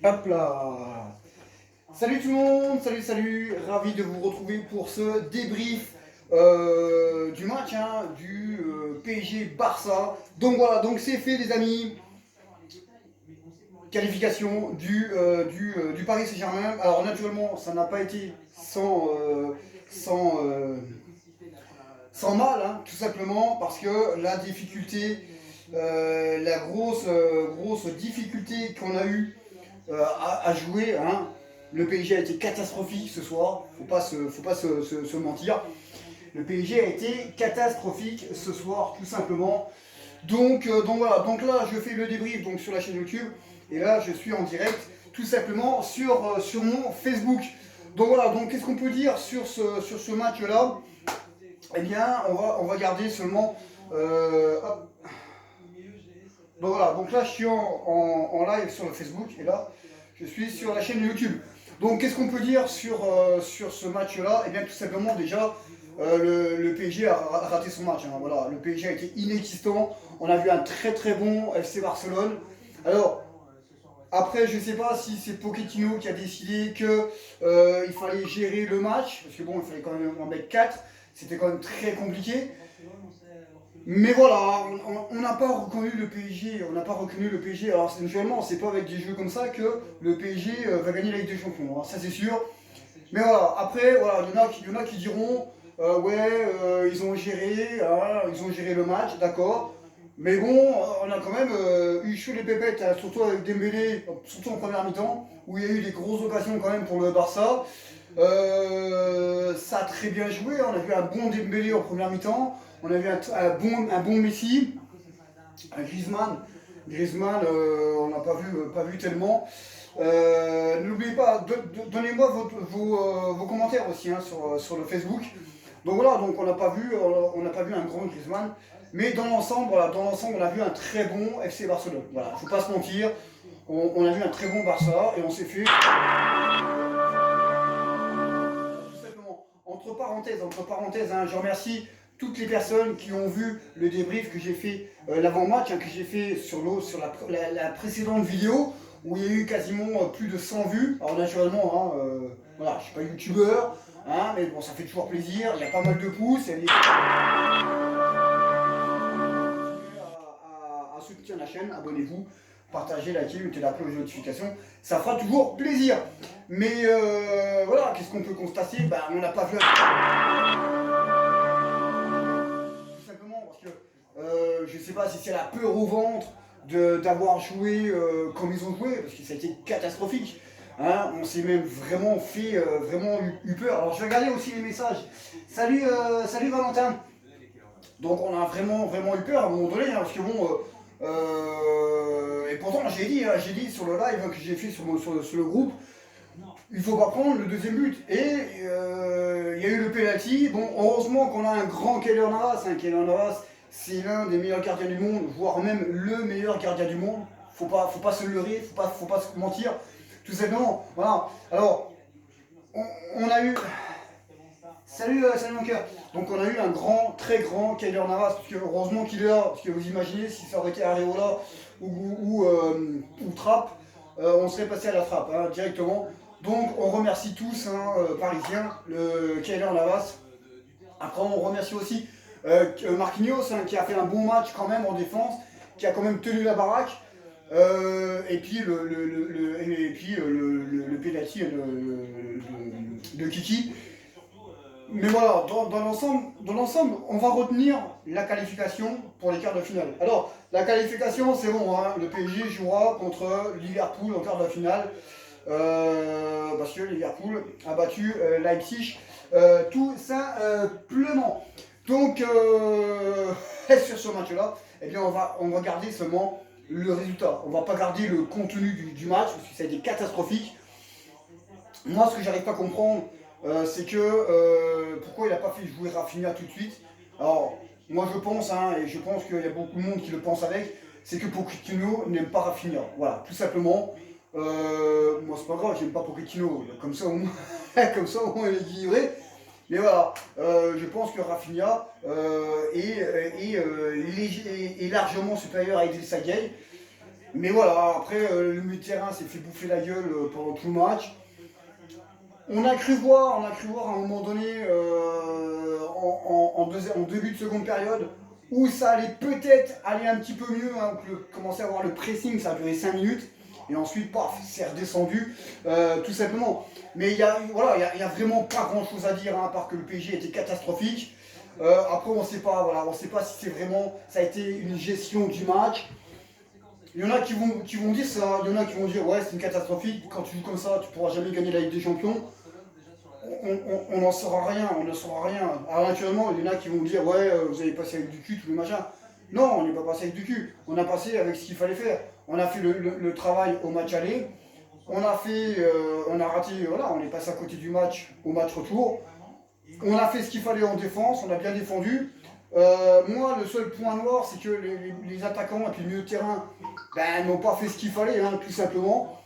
Hop là. Salut tout le monde, salut, ravi de vous retrouver pour ce débrief du match, du PSG Barça. Donc voilà, donc c'est fait les amis, qualification du Paris Saint-Germain. Alors naturellement, ça n'a pas été sans, sans mal, tout simplement, parce que la difficulté, la grosse difficulté qu'on a eue à jouer. Le PSG a été catastrophique ce soir, faut pas se mentir. Le PSG a été catastrophique ce soir, tout simplement. Donc voilà, donc là je fais le débrief donc, sur la chaîne YouTube, et là je suis en direct, tout simplement sur mon Facebook. Donc voilà, donc qu'est-ce qu'on peut dire sur ce match-là? Eh bien, on va garder seulement... hop. Donc voilà, donc là je suis en live sur le Facebook, et là je suis sur la chaîne YouTube. Donc qu'est-ce qu'on peut dire sur ce match-là? Eh bien tout simplement déjà, le PSG a raté son match. Voilà. Le PSG a été inexistant. On a vu un très bon FC Barcelone. Alors, après, je ne sais pas si c'est Pochettino qui a décidé qu'il fallait gérer le match, parce que bon, il fallait quand même en mettre 4. C'était quand même très compliqué. Mais voilà, on n'a pas reconnu le PSG, on n'a pas reconnu le PSG. Alors naturellement, c'est pas avec des jeux comme ça que le PSG va gagner la Ligue des Champions, ça c'est sûr. Mais voilà, après, voilà, il y en a qui diront, ouais, ils ont géré le match, d'accord. Mais bon, on a quand même eu chaud les pépettes, surtout avec Dembélé, surtout en première mi-temps, où il y a eu des grosses occasions quand même pour le Barça. Ça a très bien joué, on a vu un bon Dembélé en première mi-temps, on a vu un bon Messi, un Griezmann, on n'a pas vu tellement. N'oubliez pas, donnez-moi vos commentaires aussi sur le Facebook. Donc voilà, donc on n'a pas vu un grand Griezmann, mais dans l'ensemble, voilà, on a vu un très bon FC Barcelone. Voilà, faut pas se mentir, on a vu un très bon Barça et on s'est fait tout simplement. Entre parenthèses, je remercie toutes les personnes qui ont vu le débrief que j'ai fait, l'avant-match, que j'ai fait sur la précédente vidéo, où il y a eu quasiment plus de 100 vues. Alors naturellement, voilà, je suis pas youtubeur, mais bon, ça fait toujours plaisir, il y a pas mal de pouces, à soutenir la chaîne, abonnez-vous, partagez, likez, mettez la cloche de notification, ça fera toujours plaisir. Mais voilà, qu'est-ce qu'on peut constater? On n'a pas vu tout simplement parce que je ne sais pas si c'est la peur au ventre d'avoir joué comme ils ont joué, parce que ça a été catastrophique. On s'est même vraiment fait eu peur. Alors je vais regarder aussi les messages. Salut Valentin. Donc on a vraiment eu peur à un moment donné, parce que bon, et pourtant j'ai dit sur le live que j'ai fait sur le groupe, il faut pas prendre le deuxième but. Et il y a eu le penalty. Bon, heureusement qu'on a un grand Keylor Navas. Keylor Navas, c'est l'un des meilleurs gardiens du monde, voire même le meilleur gardien du monde. Faut pas se leurrer, faut pas se mentir. Tout simplement, voilà. Alors, on a eu... Salut mon cœur. Donc on a eu un très grand Keylor Navas, parce que heureusement qu'il est là, parce que vous imaginez si ça aurait été Areola ou Trapp, on serait passé à la trappe directement. Donc on remercie tous, Parisiens, le Keylor Navas. Après on remercie aussi Marquinhos, qui a fait un bon match quand même en défense, qui a quand même tenu la baraque. Et puis le penalty de Kiki. Mais voilà, dans l'ensemble, on va retenir la qualification pour les quarts de finale. Alors, la qualification, c'est bon, le PSG jouera contre Liverpool en quart de finale, parce que Liverpool a battu Leipzig tout simplement. Donc, sur ce match-là, eh bien, on va garder seulement le résultat. On va pas garder le contenu du match, parce que ça a été catastrophique. Moi, ce que j'arrive pas à comprendre, c'est que pourquoi il n'a pas fait jouer Rafinha tout de suite. Alors, moi je pense, et je pense qu'il y a beaucoup de monde qui le pense avec, c'est que Pochettino n'aime pas Rafinha. Voilà, tout simplement. Moi c'est pas grave, j'aime pas Pochettino, comme ça au moins, au moins il est équilibré. Mais voilà, je pense que Rafinha est largement supérieur à Idrissa Gueye. Mais voilà, après, le milieu de terrain s'est fait bouffer la gueule pendant tout le match. On a cru voir à un moment donné, en début de seconde période, où ça allait peut-être aller un petit peu mieux, hein, commencer à avoir le pressing, ça a duré 5 minutes, et ensuite, paf, c'est redescendu, tout simplement. Mais il y a vraiment pas grand-chose à dire, hein, à part que le PSG était catastrophique. Après, on sait pas, voilà, on sait pas si c'est vraiment, ça a été une gestion du match. Il y en a qui vont dire ça, il y en a qui vont dire ouais c'est une catastrophique, quand tu joues comme ça tu pourras jamais gagner la Ligue des Champions. On n'en saura rien, on ne saura rien. Alors naturellement, il y en a qui vont dire ouais, vous avez passé avec du cul, tous les machins. Non, on n'est pas passé avec du cul. On a passé avec ce qu'il fallait faire. On a fait le travail au match aller. On a raté, voilà, on est passé à côté du match au match retour. On a fait ce qu'il fallait en défense, on a bien défendu. Moi, le seul point noir, c'est que les attaquants et puis le milieu de terrain n'ont pas fait ce qu'il fallait, hein, tout simplement.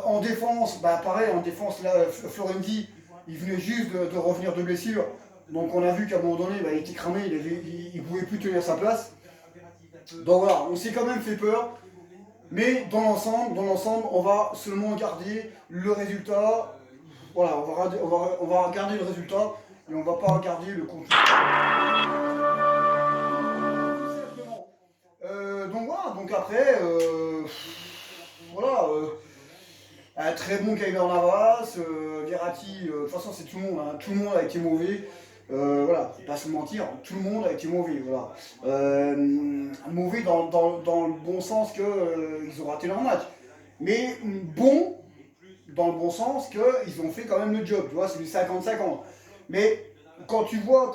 En défense, pareil, en défense, là, Florenzi, il venait juste de revenir de blessure. Donc on a vu qu'à un moment donné, il était cramé, il ne pouvait plus tenir sa place. Donc voilà, on s'est quand même fait peur. Mais dans l'ensemble, on va seulement garder le résultat. Voilà, on va regarder le résultat et on ne va pas regarder le contenu. Donc voilà, donc après, voilà, un très bon Keylor Navas, Verratti, de toute façon c'est tout le monde, hein, tout le monde a été mauvais. Voilà, faut pas se mentir, tout le monde a été mauvais, voilà. Mauvais dans le bon sens qu'ils ont raté leur match. Mais bon, dans le bon sens qu'ils ont fait quand même le job, tu vois, c'est du 50-50. Mais quand tu vois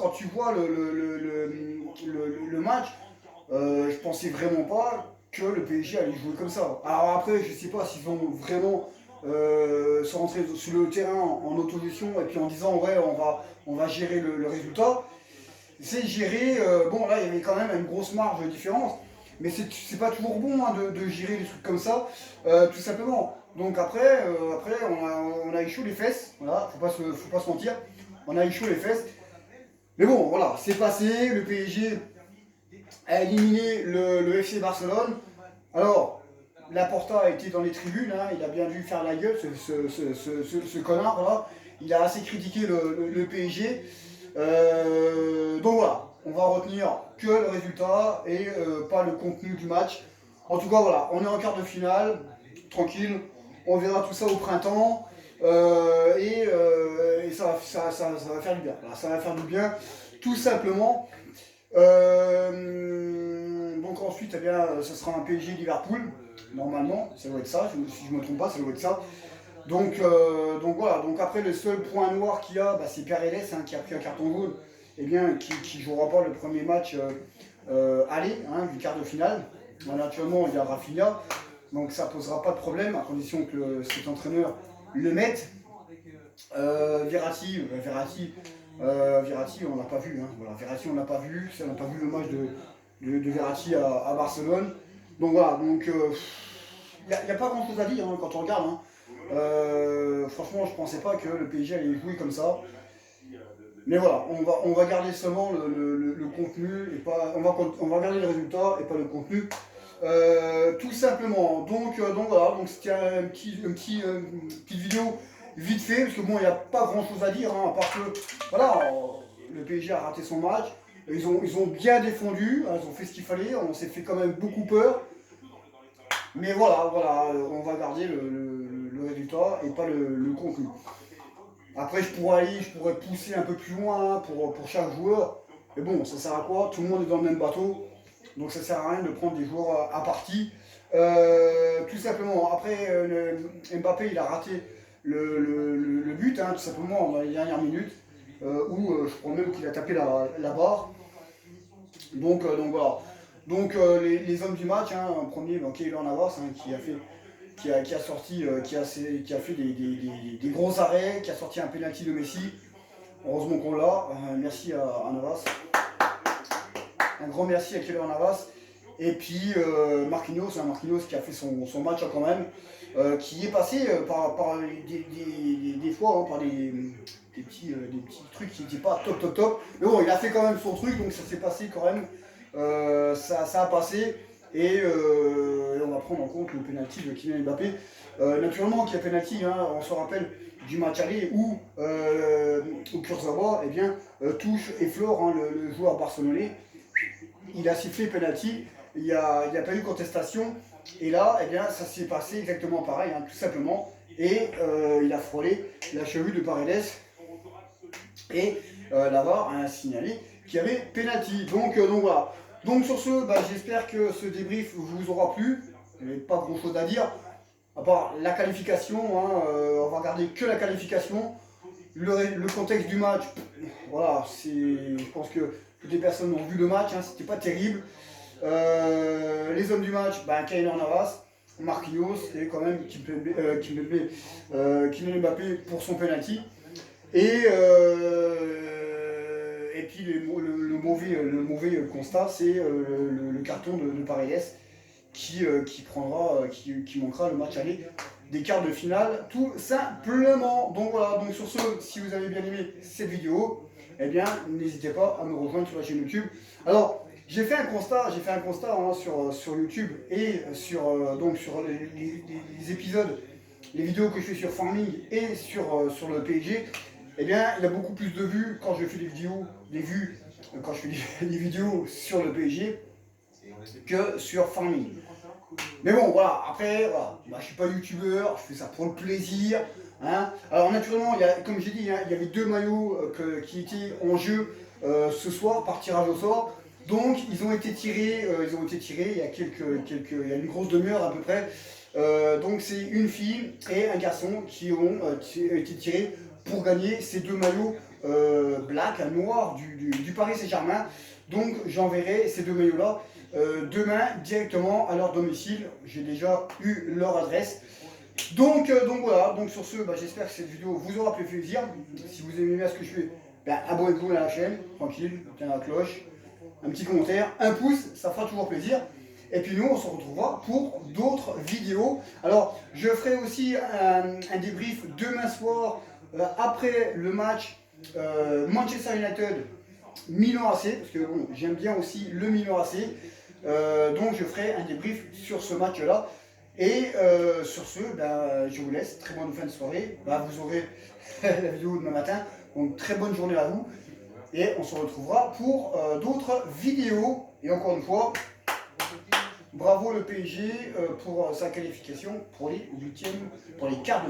le match, je pensais vraiment pas que le PSG allait jouer comme ça. Alors après, je sais pas s'ils vont vraiment se rentrer sur le terrain en opposition et puis en disant ouais on va gérer le résultat. C'est gérer, bon là il y avait quand même une grosse marge de différence, mais c'est pas toujours bon hein, de gérer des trucs comme ça, tout simplement. Donc après, on a eu chaud les fesses, voilà, faut pas se mentir, on a eu chaud les fesses. Mais bon, voilà, c'est passé, le PSG a éliminé le FC Barcelone. Alors, Laporta a été dans les tribunes, hein, il a bien dû faire la gueule, ce connard là. Il a assez critiqué le PSG. Donc voilà, on va retenir que le résultat et pas le contenu du match. En tout cas, voilà, on est en quart de finale, tranquille, on verra tout ça au printemps. Et ça va faire du bien. Voilà, ça va faire du bien, tout simplement. Donc ensuite, eh bien, ce sera un PSG Liverpool, normalement, ça doit être ça, si je ne me trompe pas, ça doit être ça. Donc voilà, donc après le seul point noir qu'il y a, c'est Paredes hein, qui a pris un carton jaune, et bien qui ne jouera pas le premier match aller hein, du quart de finale. Naturellement, il y a Rafinha, donc ça ne posera pas de problème, à condition que cet entraîneur le mette. Verratti, on l'a pas vu. Hein. Voilà, Verratti, on l'a pas vu. On n'a pas vu le match de Verratti à Barcelone. Donc voilà, donc il n'y a pas grand chose à dire hein, quand on regarde. Hein. Franchement, je pensais pas que le PSG allait jouer comme ça. Mais voilà, on va garder seulement le contenu et pas. On va regarder le résultat et pas le contenu. Tout simplement. Donc voilà, donc c'était une petite vidéo vite fait, parce que bon, il n'y a pas grand chose à dire, hein, à part que voilà, le PSG a raté son match. Ils ont bien défendu, hein, ils ont fait ce qu'il fallait, on s'est fait quand même beaucoup peur. Mais voilà, on va garder le résultat et pas le contenu. Après, je pourrais pousser un peu plus loin hein, pour chaque joueur. Mais bon, ça sert à quoi? Tout le monde est dans le même bateau. Donc ça sert à rien de prendre des joueurs à partie. Tout simplement, après, Mbappé, il a raté le but, hein, tout simplement, dans les dernières minutes. Où je crois même qu'il a tapé la barre. Donc voilà. Donc les hommes du match, hein, en premier, Keylor Navas, hein, qui a sorti, qui a fait des gros arrêts, qui a sorti un penalty de Messi. Heureusement qu'on l'a. Merci à Navas. Un grand merci à Keylor Navas. Et puis Marquinhos qui a fait son match quand même, qui est passé par des fois hein, par des petits trucs qui n'étaient pas top. Mais bon, il a fait quand même son truc, donc ça s'est passé quand même. Ça a passé. Et on va prendre en compte le penalty de Kylian Mbappé. Naturellement, qu'il y a penalty, hein, on se rappelle du match aller où Kurzawa touche et Flore, hein, le joueur barcelonais. Il a sifflé penalty, il n'y a pas eu contestation. Et là, ça s'est passé exactement pareil, hein, tout simplement. Et il a frôlé la cheville de Paredes. Et la VAR a signalé qu'il y avait penalty. Donc voilà. Donc sur ce, j'espère que ce débrief vous aura plu. Il n'y avait pas grand chose à dire. À part la qualification, hein, on va regarder que la qualification. Le contexte du match, voilà, je pense que toutes les personnes ont vu le match, hein, c'était pas terrible. Les hommes du match, Keylor Navas, Marquinhos et quand même Kylian Mbappé pour son penalty. Et puis le mauvais constat, c'est le carton de Paredes qui manquera le match aller des quarts de finale, tout simplement. Donc voilà, donc sur ce, si vous avez bien aimé cette vidéo, n'hésitez pas à me rejoindre sur la chaîne YouTube. Alors, j'ai fait un constat hein, sur YouTube et sur les épisodes, les vidéos que je fais sur Farming et sur le PSG. Il y a beaucoup plus de vues quand je fais des vidéos sur le PSG que sur Farming. Mais bon, voilà, après, voilà, je ne suis pas youtubeur, je fais ça pour le plaisir. Hein. Alors naturellement, comme j'ai dit, hein, il y avait 2 maillots qui étaient en jeu ce soir par tirage au sort. Donc ils ont été tirés, il y a une grosse demi-heure à peu près. Donc c'est une fille et un garçon qui ont été tirés pour gagner ces 2 maillots black, noir du Paris Saint-Germain. Donc j'enverrai ces 2 maillots-là demain directement à leur domicile. J'ai déjà eu leur adresse. Donc voilà, donc sur ce, j'espère que cette vidéo vous aura fait plaisir. Si vous aimez bien ce que je fais, abonnez-vous à la chaîne, tranquille, mettez la cloche, un petit commentaire, un pouce, ça fera toujours plaisir. Et puis nous, on se retrouvera pour d'autres vidéos. Alors, je ferai aussi un débrief demain soir, après le match Manchester United Milan AC, parce que bon, j'aime bien aussi le Milan AC. Donc je ferai un débrief sur ce match-là. Et sur ce, je vous laisse. Très bonne fin de soirée. Vous aurez la vidéo demain matin. Donc très bonne journée à vous. Et on se retrouvera pour d'autres vidéos. Et encore une fois, bravo le PSG pour sa qualification pour les quarts de